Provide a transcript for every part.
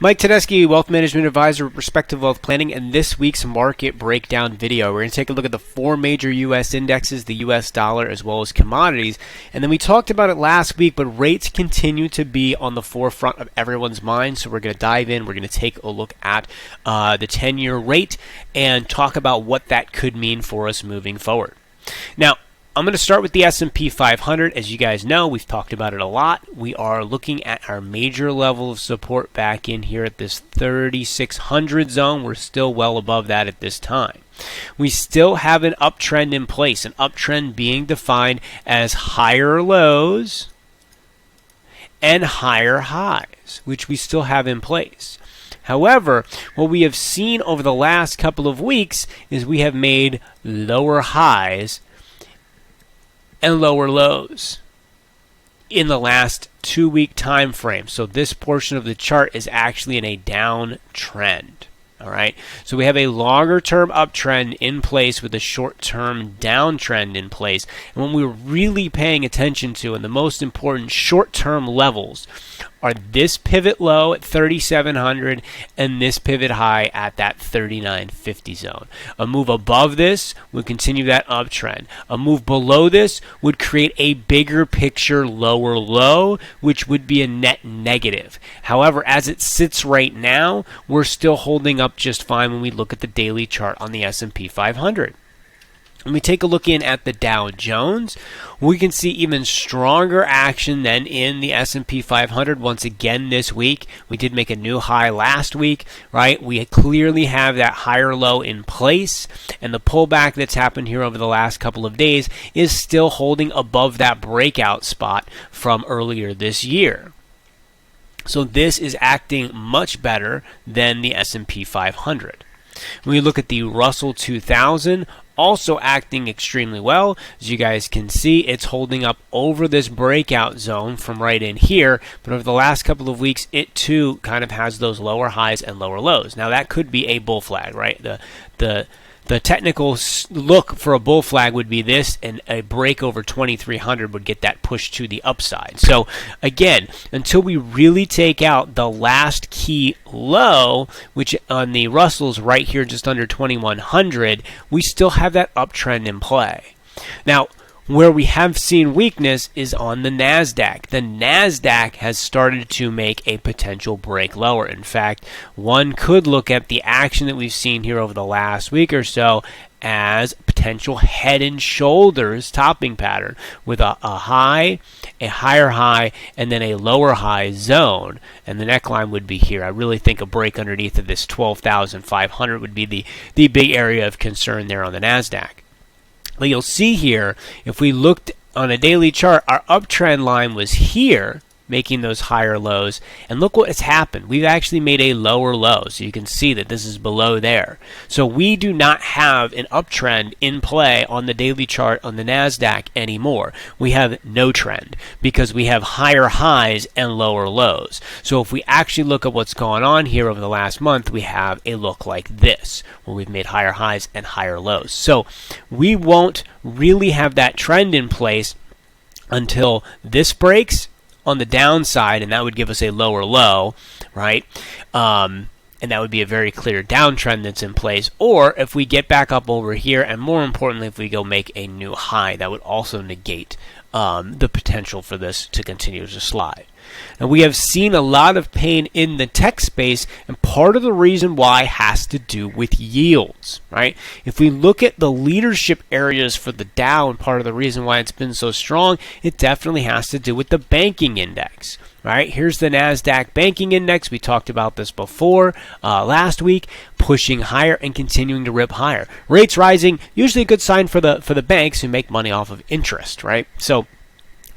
Mike Tedeschi, Wealth Management Advisor with Perspective Wealth Planning, and this week's market breakdown video. We're going to take a look at the four major U.S. indexes, the U.S. dollar, as well as commodities. And then we talked about it last week, but rates continue to be on the forefront of everyone's mind. So we're going to dive in. We're going to take a look at the 10-year rate and talk about what that could mean for us moving forward. Now, I'm going to start with the S&P 500. As you guys know, we've talked about it a lot. We are looking at our major level of support back in here at this 3,600 zone. We're still well above that at this time. We still have an uptrend in place, an uptrend being defined as higher lows and higher highs, which we still have in place. However, what we have seen over the last couple of weeks is we have made lower highs and lower lows in the last 2-week time frame. So this portion of the chart is actually in a downtrend. All right, so we have a longer term uptrend in place with a short term downtrend in place. And what we're really paying attention to, and the most important short term levels, are this pivot low at 3,700 and this pivot high at that 3,950 zone. A move above this would continue that uptrend. A move below this would create a bigger picture lower low, which would be a net negative. However, as it sits right now, we're still holding up just fine when we look at the daily chart on the S&P 500. When we take a look in at the Dow Jones, we can see even stronger action than in the S&P 500 once again this week. We did make a new high last week, right? We clearly have that higher low in place, and the pullback that's happened here over the last couple of days is still holding above that breakout spot from earlier this year. So this is acting much better than the S&P 500. When we look at the Russell 2000, also acting extremely well. As you guys can see, it's holding up over this breakout zone from right in here, but over the last couple of weeks, it too kind of has those lower highs and lower lows. Now that could be a bull flag, right? The technical look for a bull flag would be this, and a break over 2,300 would get that push to the upside. So again, until we really take out the last key low, which on the Russell's right here just under 2,100, we still have that uptrend in play. Now, where we have seen weakness is on the Nasdaq. The Nasdaq has started to make a potential break lower. In fact, one could look at the action that we've seen here over the last week or so as potential head and shoulders topping pattern with a high, a higher high, and then a lower high zone. And the neckline would be here. I really think a break underneath of this 12,500 would be the big area of concern there on the Nasdaq. But you'll see here, if we looked on a daily chart, our uptrend line was here, making those higher lows. And look what has happened. We've actually made a lower low. So you can see that this is below there. So we do not have an uptrend in play on the daily chart on the Nasdaq anymore. We have no trend because we have higher highs and lower lows. So if we actually look at what's going on here over the last month, we have a look like this, where we've made higher highs and higher lows. So we won't really have that trend in place until this breaks on the downside, and that would give us a lower low, right? And that would be a very clear downtrend that's in place. Or if we get back up over here, and more importantly, if we go make a new high, that would also negate the potential for this to continue to slide. Now, we have seen a lot of pain in the tech space, and part of the reason why has to do with yields, right? If we look at the leadership areas for the Dow, and part of the reason why it's been so strong, it definitely has to do with the banking index, right? Here's the Nasdaq banking index. We talked about this before last week, pushing higher and continuing to rip higher. Rates rising, usually a good sign for the banks who make money off of interest, right? So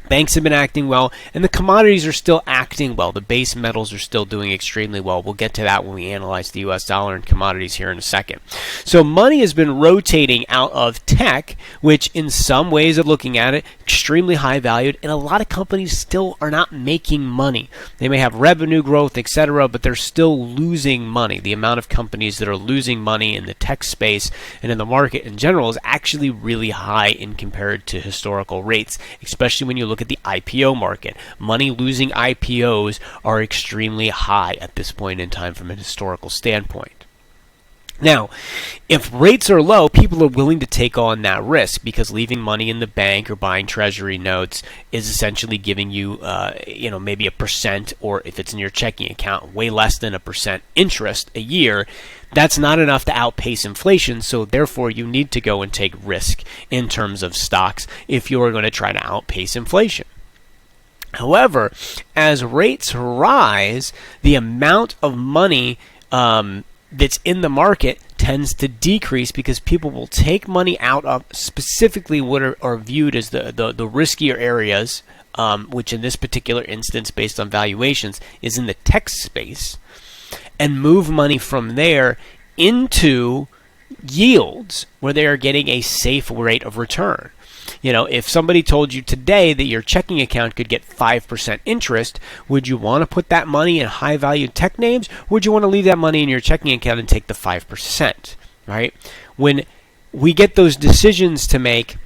banks have been acting well, and the commodities are still acting well. The base metals are still doing extremely well. We'll get to that when we analyze the U.S. dollar and commodities here in a second. So money has been rotating out of tech, which in some ways of looking at it, extremely high valued, and a lot of companies still are not making money. They may have revenue growth, etc., but they're still losing money. The amount of companies that are losing money in the tech space and in the market in general is actually really high in compared to historical rates, especially when you look look at the IPO market. Money losing IPOs are extremely high at this point in time from a historical standpoint. Now, if rates are low, people are willing to take on that risk because leaving money in the bank or buying treasury notes is essentially giving you, maybe a percent, or if it's in your checking account, way less than a percent interest a year. That's not enough to outpace inflation, so therefore you need to go and take risk in terms of stocks if you are going to try to outpace inflation. However, as rates rise, the amount of money that's in the market tends to decrease because people will take money out of specifically what are viewed as the riskier areas, which in this particular instance, based on valuations, is in the tech space, and move money from there into yields where they are getting a safe rate of return. If somebody told you today that your checking account could get 5% interest, would you want to put that money in high-value tech names? Or would you want to leave that money in your checking account and take the 5%, right? When we get those decisions to make,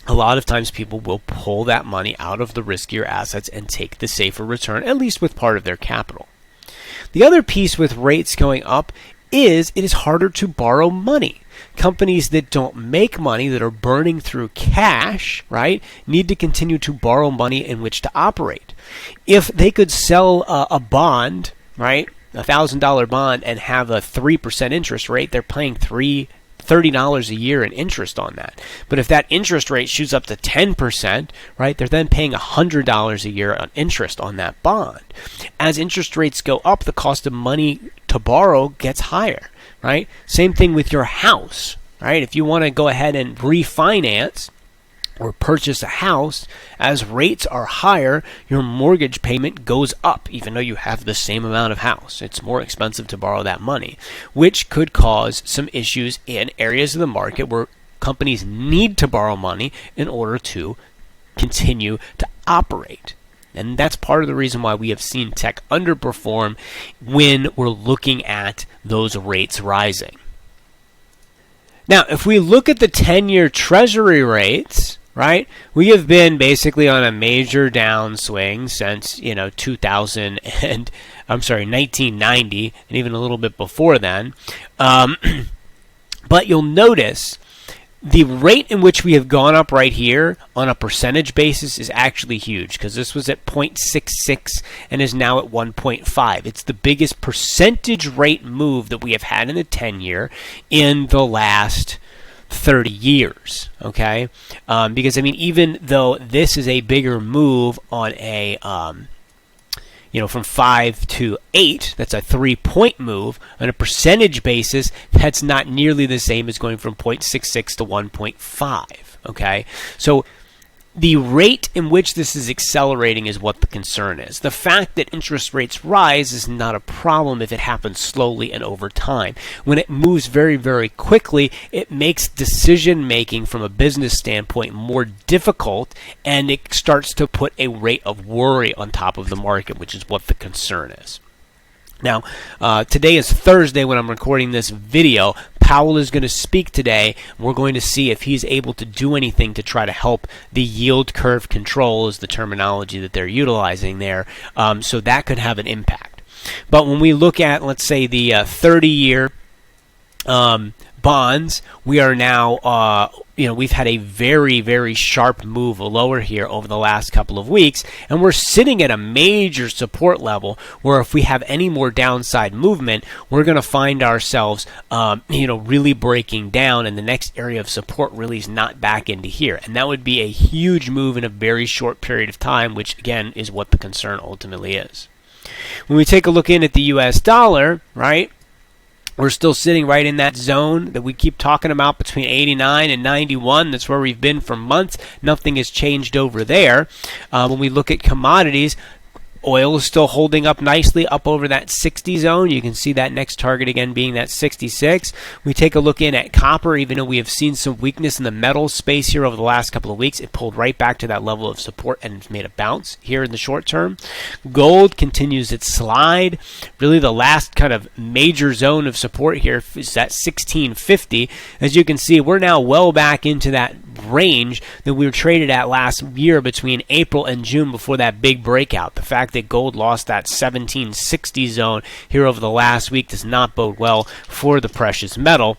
a lot of times people will pull that money out of the riskier assets and take the safer return, at least with part of their capital. The other piece with rates going up is it is harder to borrow money. Companies that don't make money, that are burning through cash, right, need to continue to borrow money in which to operate. If they could sell a bond, right, $1,000 bond, and have a 3% interest rate, they're paying $30 a year in interest on that. But if that interest rate shoots up to 10%, right, they're then paying $100 a year on interest on that bond. As interest rates go up, the cost of money to borrow gets higher, right? Same thing with your house, right? If you want to go ahead and refinance or purchase a house, as rates are higher, your mortgage payment goes up, even though you have the same amount of house. It's more expensive to borrow that money, which could cause some issues in areas of the market where companies need to borrow money in order to continue to operate. And that's part of the reason why we have seen tech underperform when we're looking at those rates rising. Now, if we look at the 10-year Treasury rates, right, we have been basically on a major downswing since 1990, and even a little bit before then. But you'll notice the rate in which we have gone up right here on a percentage basis is actually huge, because this was at 0.66 and is now at 1.5. It's the biggest percentage rate move that we have had in the 10-year in the last 30 years, okay? Because, even though this is a bigger move on a from 5 to 8, that's a 3-point move. On a percentage basis, that's not nearly the same as going from 0.66 to 1.5, okay? So the rate in which this is accelerating is what the concern is. The fact that interest rates rise is not a problem if it happens slowly and over time. When it moves very, very quickly, it makes decision making from a business standpoint more difficult, and it starts to put a rate of worry on top of the market, which is what the concern is. Now, today is Thursday when I'm recording this video. Powell is going to speak today. We're going to see if he's able to do anything to try to help the yield curve control, is the terminology that they're utilizing there. So that could have an impact. But when we look at, let's say, the 30-year bonds, we are now, we've had a very, very sharp move lower here over the last couple of weeks, and we're sitting at a major support level where if we have any more downside movement, we're going to find ourselves, really breaking down, and the next area of support really is not back into here. And that would be a huge move in a very short period of time, which, again, is what the concern ultimately is. When we take a look in at the U.S. dollar, right, we're still sitting right in that zone that we keep talking about between 89 and 91. That's where we've been for months. Nothing has changed over there. When we look at commodities, Oil is still holding up nicely up over that 60 zone. You can see that next target again being that 66. We take a look in at copper. Even though we have seen some weakness in the metal space here over the last couple of weeks, it pulled right back to that level of support and it's made a bounce here in the short term. Gold continues its slide. Really the last kind of major zone of support here is that 1650. As you can see, we're now well back into that range that we were traded at last year between April and June before that big breakout. The fact that gold lost that 1760 zone here over the last week does not bode well for the precious metal.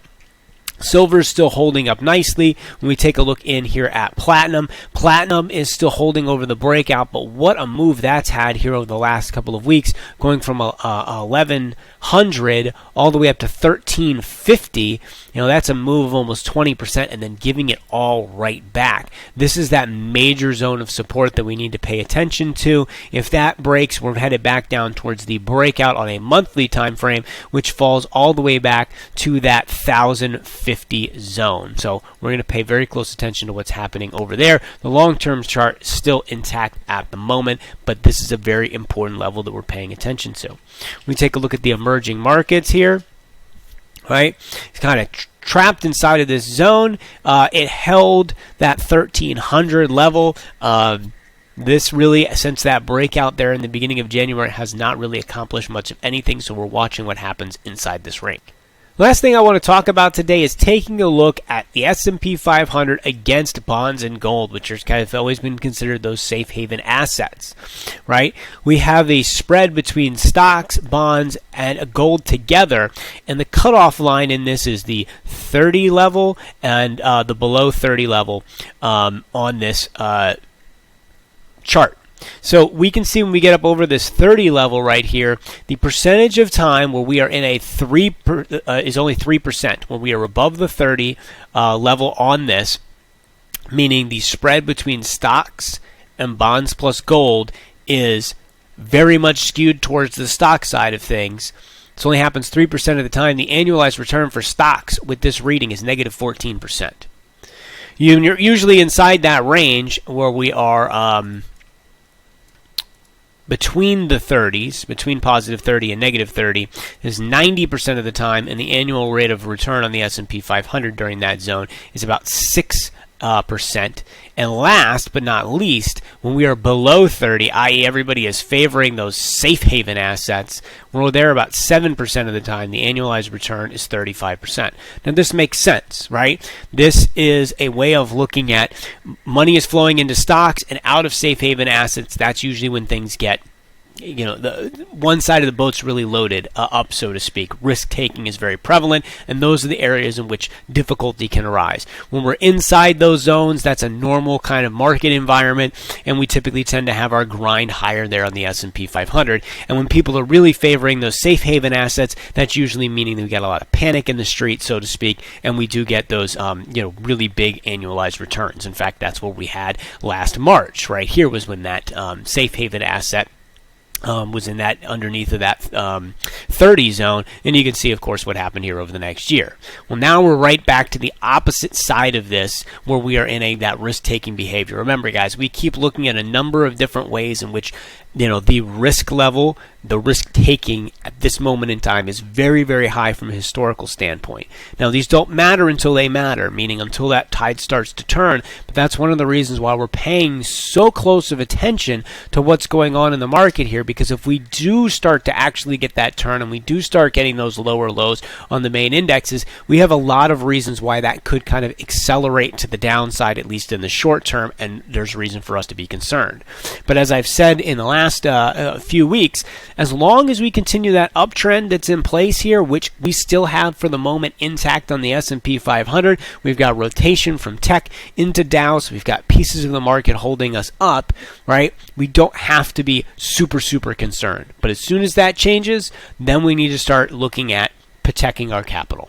Silver is still holding up nicely. When we take a look in here at platinum, platinum is still holding over the breakout, but what a move that's had here over the last couple of weeks, going from 1100 all the way up to 1350. That's a move of almost 20% and then giving it all right back. This is that major zone of support that we need to pay attention to. If that breaks, we're headed back down towards the breakout on a monthly time frame, which falls all the way back to that 1050 zone. So we're going to pay very close attention to what's happening over there. The long-term chart is still intact at the moment, but this is a very important level that we're paying attention to. We take a look at the emerging markets here. Right, it's kind of trapped inside of this zone. It held that 1300 level. This really, since that breakout there in the beginning of January, has not really accomplished much of anything. So we're watching what happens inside this range. Last thing I want to talk about today is taking a look at the S&P 500 against bonds and gold, which has kind of always been considered those safe haven assets, right? We have a spread between stocks, bonds, and gold together, and the cutoff line in this is the 30 level and the below 30 level on this chart. So we can see when we get up over this 30 level right here, the percentage of time where we are in a is only 3%. When we are above the 30 level on this, meaning the spread between stocks and bonds plus gold is very much skewed towards the stock side of things. This only happens 3% of the time. The annualized return for stocks with this reading is negative 14%. You're usually inside that range where we are between the 30s, between positive 30 and negative 30, is 90% of the time, and the annual rate of return on the S&P 500 during that zone is about 6%. And last but not least, when we are below 30, i.e. everybody is favoring those safe haven assets, we're there about 7% of the time. The annualized return is 35%. Now this makes sense, right? This is a way of looking at money is flowing into stocks and out of safe haven assets. That's usually when things get, the one side of the boat's really loaded up, so to speak. Risk taking is very prevalent, and those are the areas in which difficulty can arise. When we're inside those zones, that's a normal kind of market environment, and we typically tend to have our grind higher there on the S&P 500. And when people are really favoring those safe haven assets, that's usually meaning that we get a lot of panic in the street, so to speak, and we do get those really big annualized returns. In fact, that's what we had last March. Right here was when that safe haven asset was in that underneath of that 30 zone, and you can see, of course, what happened here over the next year. Well, now we're right back to the opposite side of this, where we are in that risk-taking behavior. Remember, guys, we keep looking at a number of different ways in which the risk level, the risk-taking at this moment in time is very, very high from a historical standpoint. Now, these don't matter until they matter, meaning until that tide starts to turn, but that's one of the reasons why we're paying so close of attention to what's going on in the market here, because if we do start to actually get that turn and we do start getting those lower lows on the main indexes, we have a lot of reasons why that could kind of accelerate to the downside, at least in the short term, and there's reason for us to be concerned. But as I've said in the last few weeks, as long as we continue that uptrend that's in place here, which we still have for the moment intact on the S&P 500, we've got rotation from tech into Dow, so we've got pieces of the market holding us up, right? We don't have to be super concerned. But as soon as that changes, then we need to start looking at protecting our capital.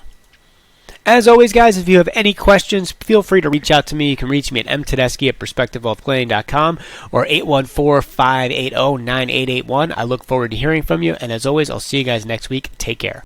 As always, guys, if you have any questions, feel free to reach out to me. You can reach me at mtedeschi@perspectivewealthplanning.com or 814-580-9881. I look forward to hearing from you. And as always, I'll see you guys next week. Take care.